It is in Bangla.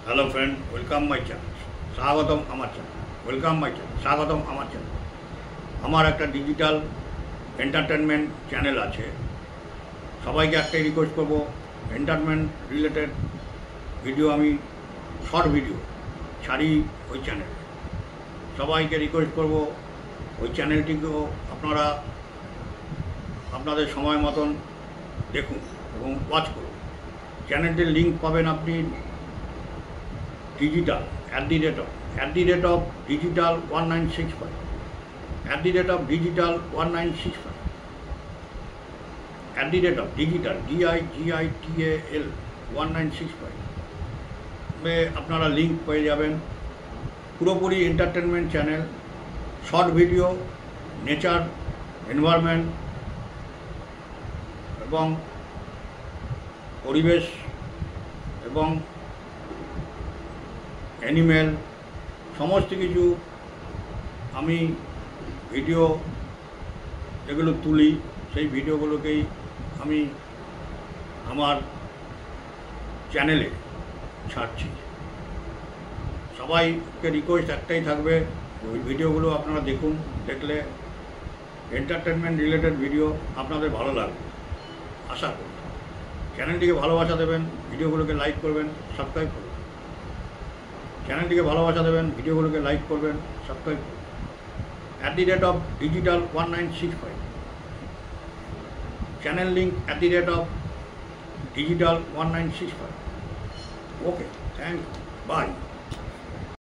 Hello friend, welcome my channel, स्वागतम आमार चैनल, वेलकम माई चैनल, स्वागतम आमार चैनल। आमार एक डिजिटल एंटारटेनमेंट चैनल आछे। सबाइके एकटाई रिक्वेस्ट करब, एंटारटेनमेंट रिलेटेड भिडियो आमी शर्ट भिडियो छाड़ी ओई चैनेले। सबाइके रिक्वेस्ट करब ओई चैनलटिकेও আপনারা আপনাদের সময় মতন দেখুন এবং ওয়াচ করুন। চ্যানেলটির লিঙ্ক পাবেন আপনি digital at the rate of digital 1965 at the rate of digital 1965 at the rate of digital DIGITAL 1965 में আপনারা লিঙ্ক পেয়ে যাবেন। পুরোপুরি entertainment channel, short video, nature, environment এবং পরিবেশ এবং অ্যানিমেল সমস্ত কিছু আমি ভিডিও যেগুলো তুলি সেই ভিডিওগুলোকেই আমি আমার চ্যানেলে ছাড়ছি। সবাইকে রিকোয়েস্ট একটাই থাকবে, ওই ভিডিওগুলো আপনারা দেখুন। দেখলে এন্টারটেনমেন্ট রিলেটেড ভিডিও আপনাদের ভালো লাগবে আশা করি। চ্যানেলটিকে ভালোবাসা দেবেন, ভিডিওগুলোকে লাইক করবেন, সাবস্ক্রাইব করবেন। চ্যানেলটিকে ভালোবাসা দেবেন, ভিডিওগুলোকে লাইক করবেন, সাবস্ক্রাইব করবেন। At the rate of digital 1965 channel link at the rate of digital 1965। Okay, thank you, by.